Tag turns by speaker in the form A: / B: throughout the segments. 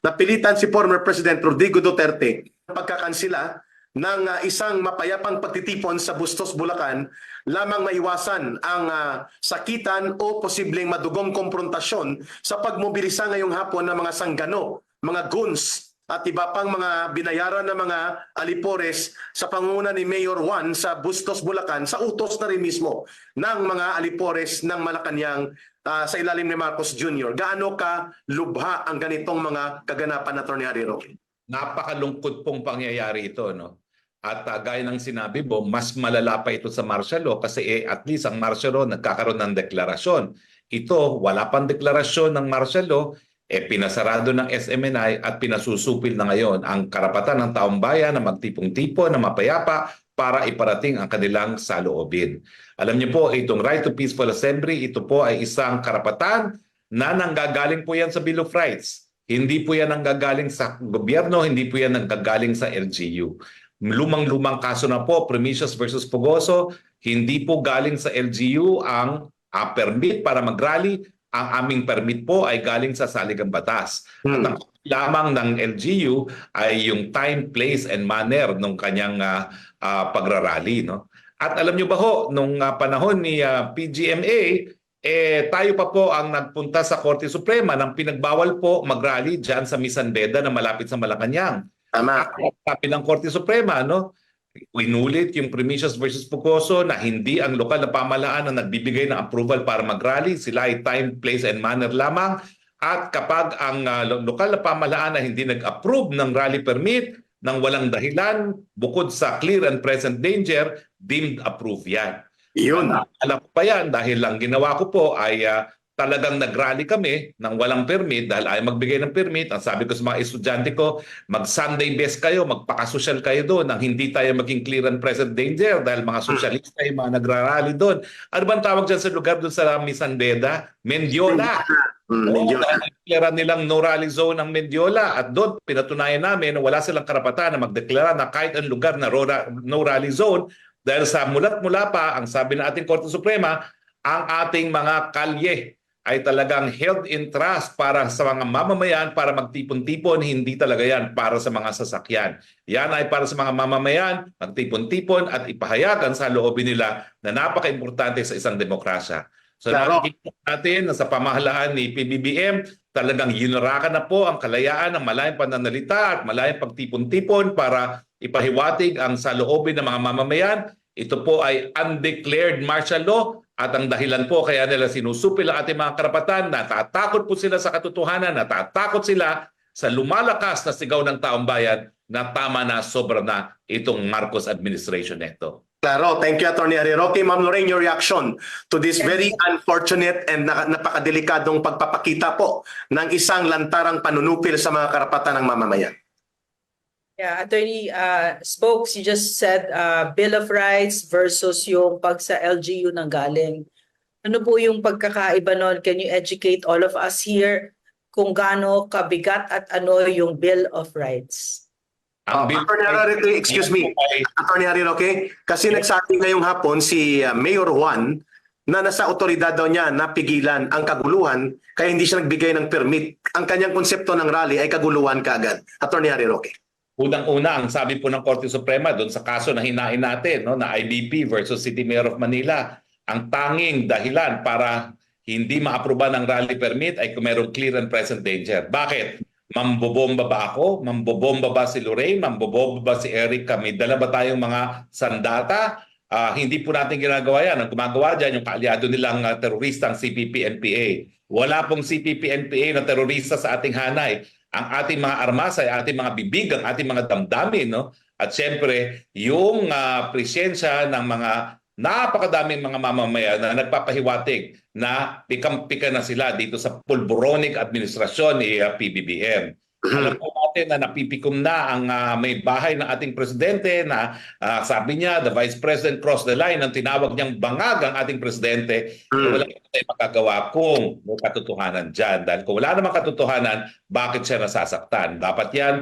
A: napilitan si former President Rodrigo Duterte pagkakansila ng isang mapayapang pagtitipon sa Bustos, Bulacan lamang maiwasan ang sakitan o posibleng madugong komprontasyon sa pagmobilisa ngayong hapon ng mga sanggano, mga goons at iba pang mga binayaran na mga alipores sa pangunguna ni Mayor Juan sa Bustos, Bulacan sa utos na rin mismo ng mga alipores ng Malacanang sa ilalim ni Marcos Jr. Gaano ka lubha ang ganitong mga kaganapan, Atty. Harry Roque?
B: Napakalungkot pong pangyayari ito, no? At gaya ng sinabi mo, mas malala pa ito sa martial law kasi at least ang martial law nagkakaroon ng deklarasyon. Ito, wala pang deklarasyon ng martial law, pinasarado ng SMNI at pinasusupil na ngayon ang karapatan ng taong bayan na magtipong-tipo, na mapayapa para iparating ang kanilang saloobin. Alam niyo po, itong right to peaceful assembly, ito po ay isang karapatan na nanggagaling po yan sa Bill of Rights. Hindi po yan nanggagaling sa gobyerno, hindi po yan nanggagaling sa LGU. Lumang-lumang kaso na po, Primicius versus Pugoso, hindi po galing sa LGU ang permit para mag-rally. Ang aming permit po ay galing sa saligang batas. At ang lamang ng LGU ay yung time, place, and manner ng kanyang pagrarally. No? At alam nyo ba ho, nung panahon ni PGMA, tayo pa po ang nagpunta sa Korte Suprema nang pinagbawal po mag-rally dyan sa Misan Beda na malapit sa Malacanang.
A: Tama.
B: Sabi ng Korte Suprema, no? Inulit yung Primicius versus Pugoso na hindi ang lokal na pamahalaan ang nagbibigay ng approval para mag-rally. Sila ay time, place, and manner lamang. At kapag ang lokal na pamahalaan na hindi nag-approve ng rally permit ng walang dahilan, bukod sa clear and present danger, deemed approved yan.
A: Yun.
B: Alam ko pa yan dahil lang ginawa ko po ay talagang nag-rally kami ng walang permit dahil ayaw magbigay ng permit. Ang sabi ko sa mga estudyante ko, mag-Sunday best kayo, magpakasosyal kayo doon nang hindi tayo maging clear and present danger dahil mga sosyalista yung mga nagrarally doon. Ano bang tawag dyan sa lugar doon sa Misan Beda? Mendiola. Deklara nilang no rally zone ang Mendiola at doon pinatunayan namin na wala silang karapatan na magdeklara na kahit ang lugar na no rally zone dahil sa mulat-mula pa, ang sabi ng ating Korte Suprema, ang ating mga kalye ay talagang held in trust para sa mga mamamayan para magtipon-tipon, hindi talaga yan para sa mga sasakyan. Yan ay para sa mga mamamayan, magtipon-tipon at ipahayagan sa loobin nila na napaka-importante sa isang demokrasya. So nakikita natin na sa pamahalaan ni PBBM, talagang yunarakan na po ang kalayaan ng malayang pananalita at malayang pagtipon-tipon para ipahiwatig ang saloobin ng mga mamamayan. Ito po ay undeclared martial law at ang dahilan po kaya nila sinusupil ang ating mga karapatan, natatakot po sila sa katotohanan, natatakot sila sa lumalakas na sigaw ng taong bayan na tama na, sobra na itong Marcos administration nito.
A: Claro, thank you, Atty. Harry Roque. Ma'am Lorraine, your reaction to this very unfortunate and napakadelikadong pagpapakita po ng isang lantarang panunupil sa mga karapatan ng mamamayan.
C: Yeah, Attorney Spokes, you just said Bill of Rights versus yung pag sa LGU nang galing. Ano po yung pagkakaiba nun? Can you educate all of us here kung gaano kabigat at ano yung Bill of Rights?
A: Attorney Harry Roque, excuse me, Attorney Harry Roque, kasi nagsabi ngayong hapon si Mayor Juan na nasa otoridad daw niya na pigilan ang kaguluhan kaya hindi siya nagbigay ng permit. Ang kanyang konsepto ng rally ay kaguluhan kaagad. Attorney Harry Roque.
B: Unang-una, ang sabi po ng Korte Suprema doon sa kaso na hinain natin, no, na IDP versus City Mayor of Manila, ang tanging dahilan para hindi maaproba ng rally permit ay kung mayroong clear and present danger. Bakit? Mambobomba ba ako? Mambobomba ba si Lorraine? Mambobomba ba si Eric? May dala ba tayong mga sandata? Hindi po natin ginagawa yan. Ang gumagawa dyan, yung kaalyado nilang teroristang CPP-NPA. Wala pong CPP-NPA na terorista sa ating hanay. Ang ating mga armas ay ating mga bibig, ang ating mga damdamin, no? At siyempre, yung presensya ng mga napakadaming mga mamamayan na nagpapahiwatig na pikam-pika na sila dito sa pulboronic administrasyon ni PBBM. Alam po natin na napipikom na ang may bahay ng ating presidente na sabi niya, the Vice President crossed the line, ang tinawag niyang bangag ang ating presidente. Wala tayong magagawa kung may katotohanan dyan. Dahil kung wala namang katotohanan, bakit siya nasasaktan? Dapat yan,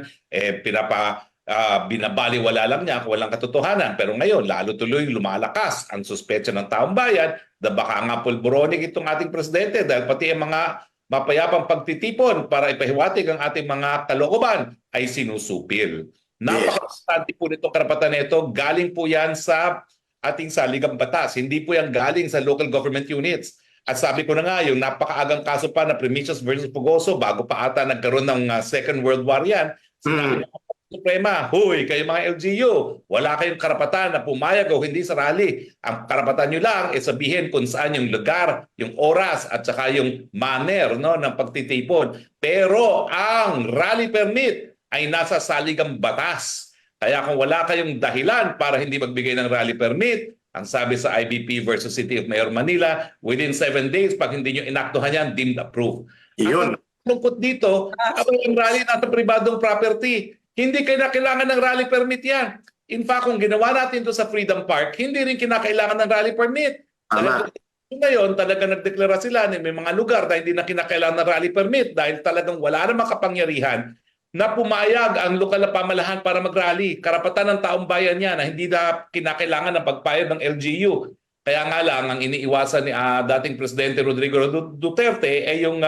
B: binabaliwala lang niya kung walang katotohanan. Pero ngayon, lalo tuloy lumalakas ang suspetsya ng taong bayan na baka nga pulboronic itong ating presidente dahil pati ang mga mapayapang pagtitipon para ipahiwatig ang ating mga kalooban ay sinusupil. Napaka-importante po nitong karapatan nito, galing po yan sa ating saligang batas. Hindi po yan galing sa local government units. At sabi ko na nga, yung napakaagang kaso pa na Primicius versus Pugoso, bago pa ata nagkaroon ng Second World War yan, sinabi ng Suprema, huy, kayo mga LGU, wala kayong karapatan na pumayag o hindi sa rally. Ang karapatan nyo lang ay sabihin kung saan yung lugar, yung oras, at saka yung manner, no, ng pagtitipon. Pero ang rally permit ay nasa saligang batas. Kaya kung wala kayong dahilan para hindi magbigay ng rally permit, ang sabi sa IBP versus City of Mayor Manila, within 7 days, pag hindi nyo inaktuhan yan, deemed approved.
A: Iyon.
B: Ang lungkot dito, ang rally nasa pribadong property. Hindi kayo na kailangan ng rally permit yan. In fact, kung ginawa natin ito sa Freedom Park, hindi rin kinakailangan ng rally permit.
A: Tama.
B: Dahil ngayon, talaga nagdeklara sila na may mga lugar na hindi na kinakailangan ng rally permit dahil talagang wala namang kapangyarihan na pumayag ang lokal na pamahalaan para mag-rally. Karapatan ng taong bayan yan na hindi na kinakailangan ng pagpayag ng LGU. Kaya nga lang, ang iniiwasan ni dating Presidente Rodrigo Duterte ay yung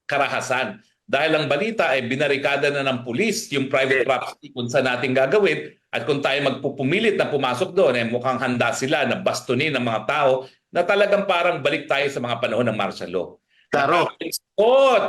B: karahasan. Dahil ang balita ay binarikada na ng pulis yung private property kung saan natin gagawin at kung tayo magpupumilit na pumasok doon, eh, mukhang handa sila na bastunin ng mga tao na talagang parang balik tayo sa mga panahon ng martial law.
A: Klaro.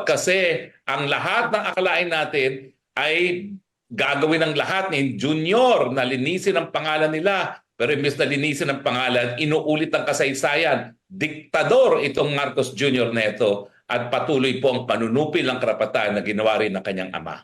B: Kasi ang lahat ng akalain natin ay gagawin ng lahat ni Junior na linisin ang pangalan nila. Pero imbes na linisin ang pangalan, inuulit ang kasaysayan. Diktador itong Marcos Jr. na ito at patuloy po ang panunupil ng karapatan na ginawa rin ng kanyang ama.